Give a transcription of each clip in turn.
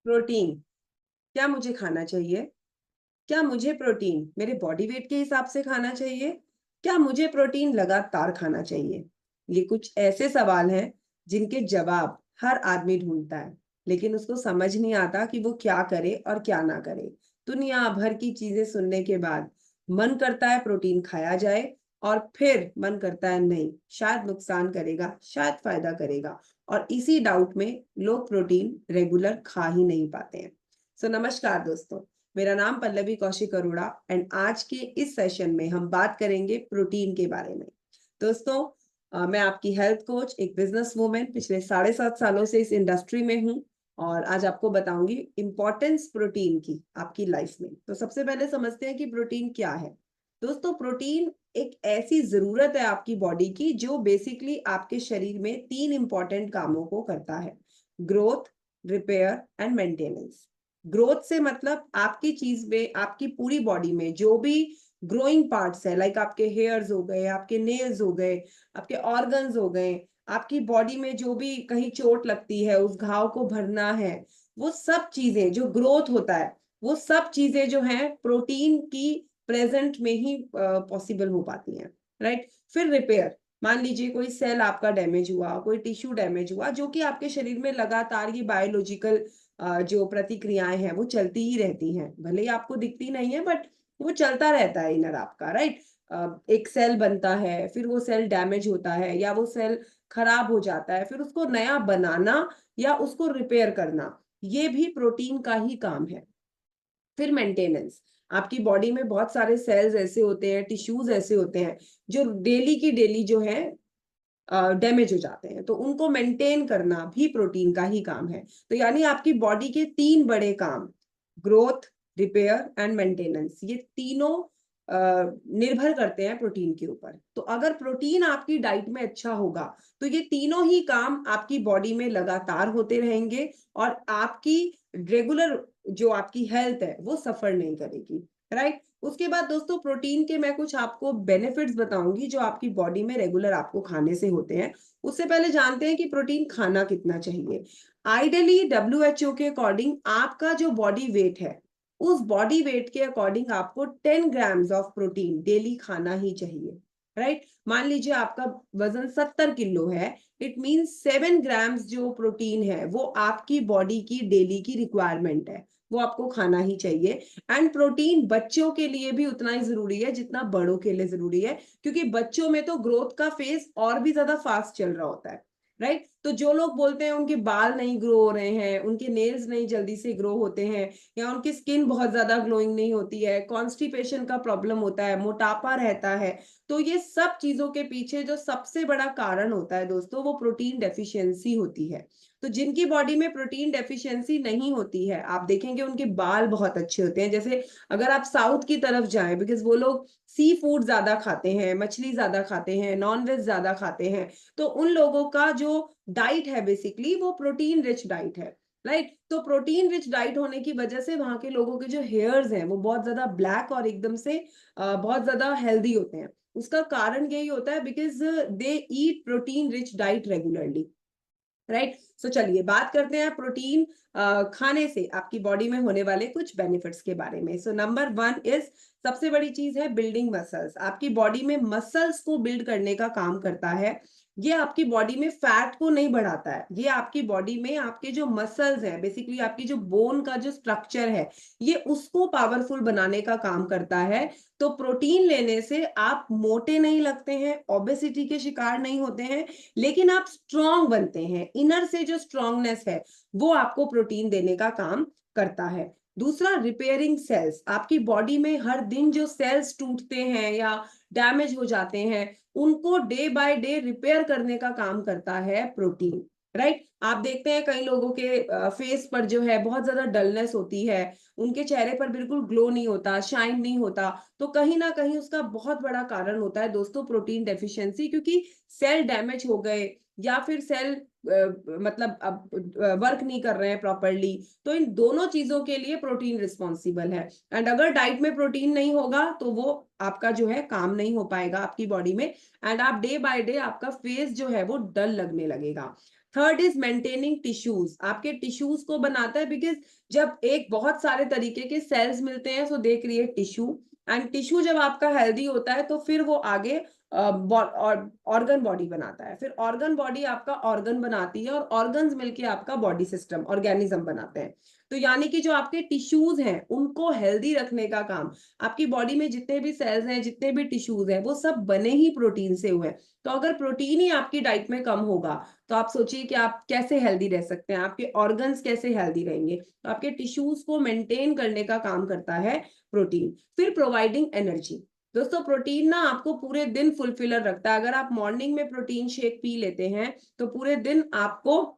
Protein क्या मुझे खाना चाहिए? क्या मुझे प्रोटीन मेरे बॉडी वेट के हिसाब से खाना चाहिए? क्या मुझे प्रोटीन लगातार खाना चाहिए? ये कुछ ऐसे सवाल हैं जिनके जवाब हर आदमी ढूंढता है, लेकिन उसको समझ नहीं आता कि वो क्या करे और क्या ना करे। दुनिया भर की चीजें सुनने के बाद मन करता है प्रोटीन खाया जाए, और फिर मन करता है नहीं, शायद नुकसान करेगा, शायद फायदा करेगा। और इसी डाउट में लोग प्रोटीन रेगुलर खा ही नहीं पाते हैं। नमस्कार दोस्तों, मेरा नाम पल्लवी कौशिक अरोड़ा एंड आज के इस सेशन में हम बात करेंगे प्रोटीन के बारे में। दोस्तों, मैं आपकी हेल्थ कोच, एक बिजनेस वूमेन, पिछले 7.5 सालों से इस इंडस्ट्री में हूँ और आज आपको बताऊंगी इंपॉर्टेंस प्रोटीन की आपकी लाइफ में। तो सबसे पहले समझते हैं कि प्रोटीन क्या है। दोस्तों, प्रोटीन एक ऐसी जरूरत है आपकी बॉडी की जो बेसिकली आपके शरीर में 3 इंपॉर्टेंट कामों को करता है: growth, repair and maintenance. Growth से मतलब आपकी चीज में, आपकी पूरी बॉडी में जो भी ग्रोइंग पार्ट्स है, लाइक आपके हेयर्स हो गए, आपके नेल्स हो गए, आपके ऑर्गन्स हो गए, आपकी बॉडी में जो भी कहीं चोट लगती है उस घाव को भरना है, वो सब चीजें जो ग्रोथ होता है, वो सब चीजें जो हैं प्रोटीन की प्रेजेंट में ही पॉसिबल हो पाती हैं। राइट। फिर रिपेयर, मान लीजिए कोई सेल आपका डैमेज हुआ, कोई टिश्यू डैमेज हुआ, जो कि आपके शरीर में लगातार ये बायोलॉजिकल जो प्रतिक्रियाएं हैं वो चलती ही रहती हैं, भले ही आपको दिखती नहीं है, बट वो चलता रहता है इनर आपका। राइट। एक सेल बनता है, फिर वो सेल डैमेज होता है या वो सेल खराब हो जाता है, फिर उसको नया बनाना या उसको रिपेयर करना, ये भी प्रोटीन का ही काम है। फिर मेंटेनेंस, आपकी बॉडी में बहुत सारे सेल्स ऐसे होते हैं, टिश्यूज ऐसे होते हैं जो डेली की डेली जो है डैमेज हो जाते हैं, तो उनको मेंटेन करना भी प्रोटीन का ही काम है। तो यानी आपकी बॉडी के 3 बड़े काम, ग्रोथ, रिपेयर एंड मेंटेनेंस, ये तीनों निर्भर करते हैं प्रोटीन के ऊपर। तो अगर प्रोटीन आपकी डाइट में अच्छा होगा तो ये तीनों ही काम आपकी बॉडी में लगातार होते रहेंगे और आपकी रेगुलर जो आपकी हेल्थ है वो सफर नहीं करेगी। राइट। उसके बाद दोस्तों, प्रोटीन के मैं कुछ आपको बेनिफिट्स बताऊंगी जो आपकी बॉडी में रेगुलर आपको खाने से होते हैं। उससे पहले जानते हैं कि प्रोटीन खाना कितना चाहिए। आइडियली डब्ल्यूएचओ के अकॉर्डिंग आपका जो बॉडी वेट है, उस बॉडी वेट के अकॉर्डिंग आपको 10 ग्राम्स ऑफ प्रोटीन डेली खाना ही चाहिए। राइट। मान लीजिए आपका वजन 70 किलो है, इट मीन्स 7 ग्राम्स जो प्रोटीन है वो आपकी बॉडी की डेली की रिक्वायरमेंट है, वो आपको खाना ही चाहिए। एंड प्रोटीन बच्चों के लिए भी उतना ही जरूरी है जितना बड़ों के लिए जरूरी है, क्योंकि बच्चों में तो ग्रोथ का फेज और भी ज्यादा फास्ट चल रहा होता है। राइट। तो जो लोग बोलते हैं उनके बाल नहीं ग्रो हो रहे हैं, उनके नेल्स नहीं जल्दी से ग्रो होते हैं, या उनकी स्किन बहुत ज्यादा ग्लोइंग नहीं होती है, कॉन्स्टिपेशन का प्रॉब्लम होता है, मोटापा रहता है, तो ये सब चीजों के पीछे जो सबसे बड़ा कारण होता है दोस्तों, वो प्रोटीन डेफिशिएंसी होती है। तो जिनकी बॉडी में प्रोटीन डेफिशिएंसी नहीं होती है, आप देखेंगे उनके बाल बहुत अच्छे होते हैं। जैसे अगर आप साउथ की तरफ जाएं, बिकॉज वो लोग सी फूड ज्यादा खाते हैं, मछली ज्यादा खाते हैं, नॉन वेज ज्यादा खाते हैं, तो उन लोगों का जो डाइट है बेसिकली वो प्रोटीन रिच डाइट है। राइट। तो प्रोटीन रिच डाइट होने की वजह से वहां के लोगों के जो हेयर्स हैं वो बहुत ज्यादा ब्लैक और एकदम से बहुत ज्यादा हेल्दी होते हैं। उसका कारण यही होता है because they eat protein rich diet regularly. Right. So चलिए बात करते हैं प्रोटीन खाने से आपकी बॉडी में होने वाले कुछ बेनिफिट्स के बारे में। सो नंबर 1 इज, सबसे बड़ी चीज है बिल्डिंग मसल्स। आपकी बॉडी में मसल्स को बिल्ड करने का काम करता है। ये आपकी बॉडी में फैट को नहीं बढ़ाता है, ये आपकी बॉडी में आपके जो मसल्स हैं, बेसिकली आपकी जो बोन का जो स्ट्रक्चर है, ये उसको पावरफुल बनाने का काम करता है। तो प्रोटीन लेने से आप मोटे नहीं लगते हैं, ओबेसिटी के शिकार नहीं होते हैं, लेकिन आप स्ट्रांग बनते हैं। इनर से जो स्ट्रांगनेस है वो आपको प्रोटीन देने का काम करता है। दूसरा, रिपेयरिंग सेल्स। आपकी बॉडी में हर दिन जो सेल्स टूटते हैं या डैमेज हो जाते हैं, उनको डे बाय डे रिपेयर करने का काम करता है प्रोटीन। राइट। आप देखते हैं कई लोगों के फेस पर जो है बहुत ज्यादा डलनेस होती है, उनके चेहरे पर बिल्कुल ग्लो नहीं होता, शाइन नहीं होता, तो कहीं ना कहीं उसका बहुत बड़ा कारण होता है दोस्तों प्रोटीन डेफिशिएंसी। क्योंकि सेल डैमेज हो गए या फिर सेल मतलब अब वर्क नहीं कर रहे हैं प्रॉपरली, तो इन दोनों चीजों के लिए प्रोटीन रिस्पॉन्सिबल है। एंड अगर डाइट में प्रोटीन नहीं होगा तो वो आपका जो है काम नहीं हो पाएगा आपकी बॉडी में, एंड आप डे बाय डे आपका फेस जो है वो डल लगने लगेगा। थर्ड इज मेंटेनिंग टिश्यूज, आपके टिश्यूज को बनाता है, बिकॉज जब एक बहुत सारे तरीके के सेल्स मिलते हैं so they create tissue, and tissue जब आपका हेल्दी होता है तो फिर वो आगे ऑर्गन बॉडी बनाता है, फिर ऑर्गन बॉडी आपका ऑर्गन बनाती है, और ऑर्गन्स मिलके आपका बॉडी सिस्टम ऑर्गेनिज्म बनाते हैं। तो यानी कि जो आपके टिश्यूज हैं उनको हेल्दी रखने का काम, आपकी बॉडी में जितने भी सेल्स हैं, जितने भी टिश्यूज हैं, वो सब बने ही प्रोटीन से हुए हैं। तो अगर प्रोटीन ही आपकी डाइट में कम होगा तो आप सोचिए कि आप कैसे हेल्दी रह सकते हैं, आपके ऑर्गन्स कैसे हेल्दी रहेंगे। तो आपके टिश्यूज को मेंटेन करने का काम करता है प्रोटीन। फिर प्रोवाइडिंग एनर्जी, दोस्तों प्रोटीन ना आपको पूरे दिन फुलफिलर रखता है। अगर आप मॉर्निंग में प्रोटीन शेक पी लेते हैं तो पूरे दिन आपको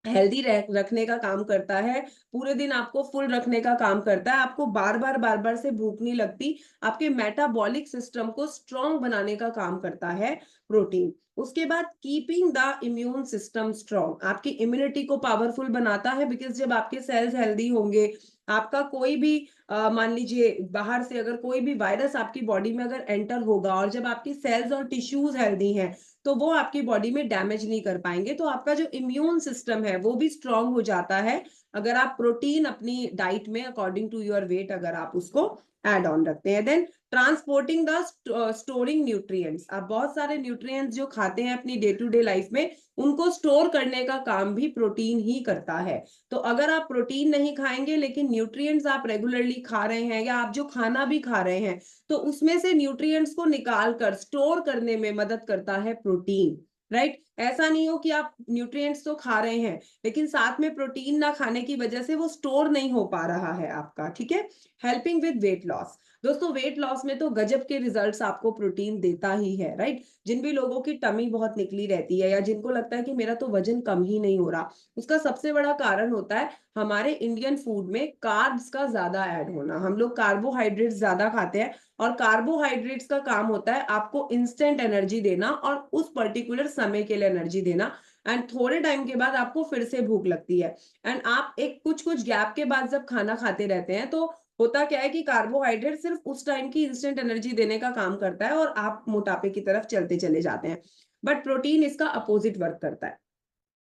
हेल्दी रखने का काम करता है, पूरे दिन आपको फुल रखने का काम करता है, आपको बार बार से भूख नहीं लगती, आपके मेटाबॉलिक सिस्टम को स्ट्रांग बनाने का काम करता है प्रोटीन। उसके बाद keeping the immune system strong, आपकी इम्यूनिटी को पावरफुल बनाता है, बिकॉज जब आपके सेल्स हेल्दी होंगे, आपका कोई भी मान लीजिए बाहर से अगर कोई भी वायरस आपकी बॉडी में अगर एंटर होगा, और जब आपकी सेल्स और टिश्यूज हेल्दी हैं तो वो आपकी बॉडी में डैमेज नहीं कर पाएंगे, तो आपका जो इम्यून सिस्टम है वो भी स्ट्रांग हो जाता है अगर आप प्रोटीन अपनी डाइट में अकॉर्डिंग टू योर वेट अगर आप उसको ऐड ऑन रखते हैं। Then transporting the storing nutrients, आप बहुत सारे न्यूट्रिएंट्स जो खाते हैं अपनी डे टू डे लाइफ में उनको स्टोर करने का काम भी प्रोटीन ही करता है। तो अगर आप प्रोटीन नहीं खाएंगे लेकिन न्यूट्रिएंट्स आप रेगुलरली खा रहे हैं, या आप जो खाना भी खा रहे हैं, तो उसमें से न्यूट्रिएंट्स को निकाल कर स्टोर करने में मदद करता है प्रोटीन, राइट। ऐसा नहीं हो कि आप न्यूट्रिएंट्स तो खा रहे हैं लेकिन साथ में प्रोटीन ना खाने की वजह से वो स्टोर नहीं हो पा रहा है आपका, ठीक है। हेल्पिंग विद वेट लॉस, दोस्तों वेट लॉस में तो गजब के रिजल्ट्स आपको प्रोटीन देता ही है, राइट। जिन भी लोगों की टमी बहुत निकली रहती है, या जिनको लगता है कि मेरा तो वजन कम ही नहीं हो रहा, उसका सबसे बड़ा कारण होता है हमारे इंडियन फूड में कार्ब्स का ज्यादा ऐड होना। हम लोग कार्बोहाइड्रेट्स ज्यादा खाते हैं, और कार्बोहाइड्रेट्स का काम होता है आपको इंस्टेंट एनर्जी देना और उस पर्टिकुलर समय के लिए एनर्जी देना, एंड थोड़े टाइम के बाद आपको फिर से भूख लगती है, एंड आप एक कुछ कुछ गैप के बाद जब खाना खाते रहते हैं तो होता क्या है कि कार्बोहाइड्रेट सिर्फ उस टाइम की इंस्टेंट एनर्जी देने का काम करता है और आप मोटापे की तरफ चलते चले जाते हैं। बट प्रोटीन इसका अपोजिट वर्क करता है।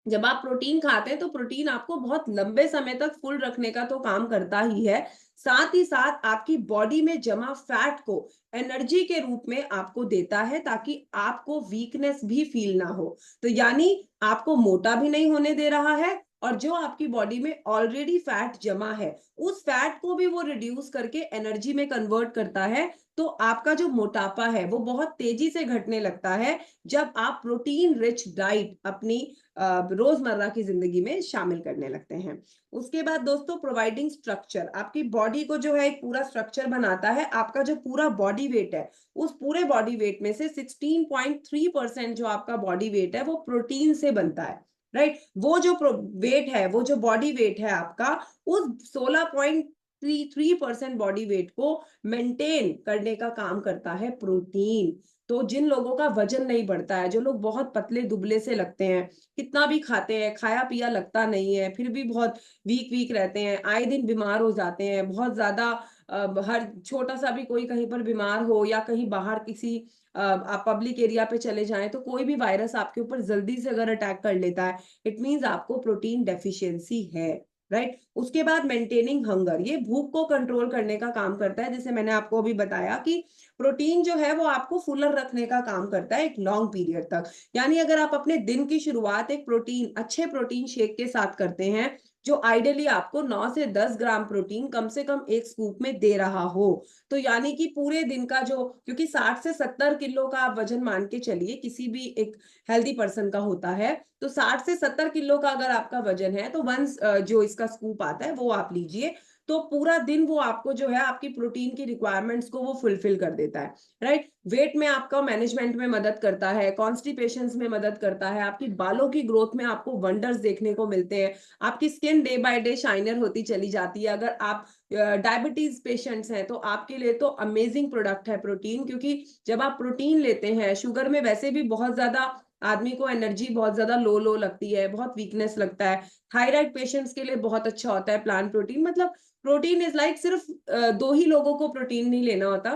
जब आप प्रोटीन खाते हैं तो प्रोटीन आपको बहुत लंबे समय तक फुल रखने का तो काम करता ही है, साथ ही साथ आपकी बॉडी में जमा फैट को एनर्जी के रूप में आपको देता है, ताकि आपको वीकनेस भी फील ना हो। तो यानी आपको मोटा भी नहीं होने दे रहा है, और जो आपकी बॉडी में ऑलरेडी फैट जमा है उस फैट को भी वो रिड्यूस करके एनर्जी में कन्वर्ट करता है। तो आपका जो मोटापा है वो बहुत तेजी से घटने लगता है जब आप प्रोटीन रिच डाइट अपनी रोजमर्रा की जिंदगी में शामिल करने लगते हैं। उसके बाद दोस्तों प्रोवाइडिंग स्ट्रक्चर, आपकी बॉडी को जो है एक पूरा स्ट्रक्चर बनाता है। आपका जो पूरा बॉडी वेट है उस पूरे बॉडी वेट में से 16.3% जो आपका बॉडी वेट है वो प्रोटीन से बनता है, राइट। वो जो वेट है, वो जो बॉडी वेट है आपका, उस 16.33% बॉडी वेट को मेंटेन करने का काम करता है प्रोटीन। तो जिन लोगों का वजन नहीं बढ़ता है, जो लोग बहुत पतले दुबले से लगते हैं, कितना भी खाते हैं, खाया पिया लगता नहीं है, फिर भी बहुत वीक वीक रहते हैं, आए दिन बीमार हो जाते हैं बहुत ज्यादा, हर छोटा सा भी कोई कहीं पर बीमार हो या कहीं बाहर किसी आप पब्लिक एरिया पे चले जाएं तो कोई भी वायरस आपके ऊपर जल्दी से अगर अटैक कर लेता है, इट मीन्स आपको प्रोटीन डेफिशिएंसी है, राइट। उसके बाद मेंटेनिंग हंगर, ये भूख को कंट्रोल करने का काम करता है। जैसे मैंने आपको अभी बताया कि प्रोटीन जो है वो आपको फुलर रखने का काम करता है एक लॉन्ग पीरियड तक। यानी अगर आप अपने दिन की शुरुआत एक अच्छे प्रोटीन शेक के साथ करते हैं, जो आइडियली आपको 9 से 10 ग्राम प्रोटीन कम से कम एक स्कूप में दे रहा हो, तो यानी कि पूरे दिन का जो, क्योंकि 60 से 70 किलो का आप वजन मान के चलिए किसी भी एक हेल्दी पर्सन का होता है, तो 60 से 70 किलो का अगर आपका वजन है तो वंस जो इसका स्कूप आता है वो आप लीजिए, तो पूरा दिन वो आपको जो है आपकी प्रोटीन की रिक्वायरमेंट्स को वो फुलफिल कर देता है, राइट। वेट में आपका मैनेजमेंट में मदद करता है, कॉन्स्टिपेशंस में मदद करता है, आपकी बालों की ग्रोथ में आपको वंडर्स देखने को मिलते हैं, आपकी skin day by day shiner होती चली जाती है। अगर आप डायबिटीज पेशेंट्स हैं तो आपके लिए तो अमेजिंग प्रोडक्ट है प्रोटीन, क्योंकि जब आप प्रोटीन लेते हैं, शुगर में वैसे भी बहुत ज्यादा आदमी को एनर्जी बहुत ज्यादा लो लो लगती है, बहुत वीकनेस लगता है, थायराइड पेशेंट्स के लिए बहुत अच्छा होता है प्लांट प्रोटीन। मतलब प्रोटीन इज लाइक सिर्फ दो ही लोगों को प्रोटीन नहीं लेना होता,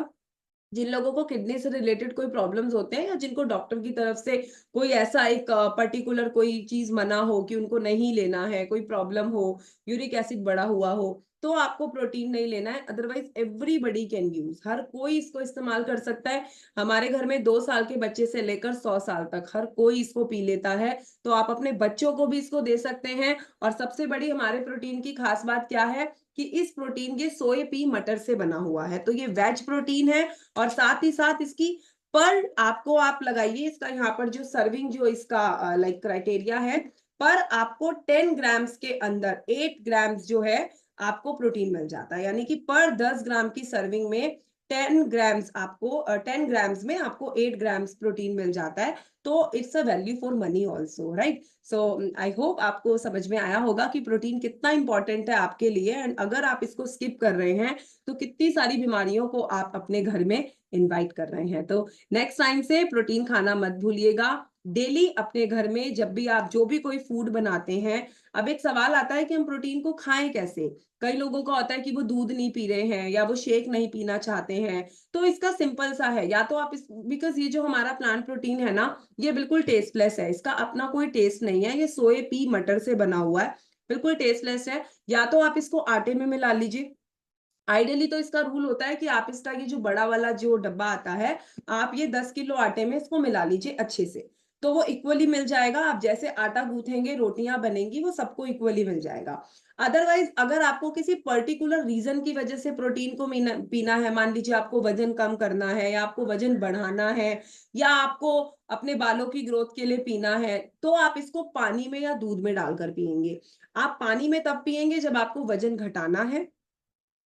जिन लोगों को किडनी से रिलेटेड कोई प्रॉब्लम्स होते हैं या जिनको डॉक्टर की तरफ से कोई ऐसा एक पर्टिकुलर कोई चीज मना हो कि उनको नहीं लेना है, कोई प्रॉब्लम हो, यूरिक एसिड बढ़ा हुआ हो, तो आपको प्रोटीन नहीं लेना है। अदरवाइज एवरीबडी कैन यूज, हर कोई इसको इस्तेमाल कर सकता है। हमारे घर में 2 साल के बच्चे से लेकर 100 साल तक हर कोई इसको पी लेता है। तो आप अपने बच्चों को भी इसको दे सकते हैं। और सबसे बड़ी हमारे प्रोटीन की खास बात क्या है कि इस प्रोटीन ये सोए पी मटर से बना हुआ है, तो ये वेज प्रोटीन है। और साथ ही साथ इसकी पर आपको आप लगाइए इसका यहाँ पर जो सर्विंग जो इसका लाइक क्राइटेरिया है, पर आपको 10 ग्राम्स के अंदर 8 ग्राम्स जो है आपको प्रोटीन मिल जाता है। यानी कि पर 10 ग्राम की सर्विंग में 10 ग्राम्स में आपको 8 ग्राम्स प्रोटीन मिल जाता है। तो it's a value for money also, right? So I hope आपको समझ में आया होगा कि प्रोटीन कितना इंपॉर्टेंट है आपके लिए। एंड अगर आप इसको स्किप कर रहे हैं तो कितनी सारी बीमारियों को आप अपने घर में इनवाइट कर रहे हैं। तो नेक्स्ट टाइम से प्रोटीन खाना मत भूलिएगा। डेली अपने घर में जब भी आप जो भी कोई फूड बनाते हैं, अब एक सवाल आता है कि हम प्रोटीन को खाएं कैसे। कई लोगों का होता है कि वो दूध नहीं पी रहे हैं या वो शेक नहीं पीना चाहते हैं। तो इसका सिंपल सा है, या तो आप इस बिकॉज ये जो हमारा प्लांट प्रोटीन है ना, ये बिल्कुल टेस्टलेस है, इसका अपना कोई टेस्ट नहीं है, ये सोए पी मटर से बना हुआ है, बिल्कुल टेस्टलेस है। या तो आप इसको आटे में मिला लीजिए। आइडियली तो इसका रूल होता है कि आप इसका ये जो बड़ा वाला जो डब्बा आता है, आप ये 10 किलो आटे में इसको मिला लीजिए अच्छे से, तो वो इक्वली मिल जाएगा। आप जैसे आटा गूंथेंगे, रोटियां बनेंगी, वो सबको इक्वली मिल जाएगा। अदरवाइज अगर आपको किसी पर्टिकुलर रीजन की वजह से प्रोटीन को पीना है, मान लीजिए आपको वजन कम करना है या आपको वजन बढ़ाना है या आपको अपने बालों की ग्रोथ के लिए पीना है, तो आप इसको पानी में या दूध में डालकर पिएंगे। आप पानी में तब पिएंगे जब आपको वजन घटाना है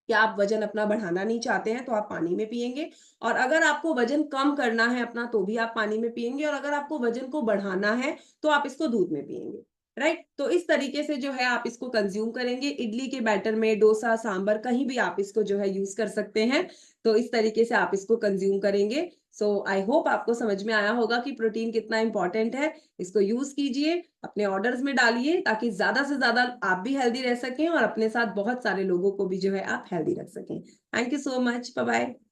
या आप वजन अपना बढ़ाना नहीं चाहते हैं, तो आप पानी में पिएंगे। और अगर आपको वजन कम करना है अपना, तो भी आप पानी में पिएंगे। और अगर आपको वजन को बढ़ाना है तो आप इसको दूध में पिएंगे, राइट? तो इस तरीके से जो है आप इसको कंज्यूम करेंगे। इडली के बैटर में, डोसा, सांबर, कहीं भी आप इसको जो है यूज कर सकते हैं। तो इस तरीके से आप इसको कंज्यूम करेंगे। सो आई होप आपको समझ में आया होगा कि प्रोटीन कितना इंपॉर्टेंट है। इसको यूज कीजिए, अपने ऑर्डर्स में डालिए, ताकि ज्यादा से ज्यादा आप भी हेल्दी रह सकें और अपने साथ बहुत सारे लोगों को भी जो है आप हेल्दी रख सकें। Thank you so much, bye bye.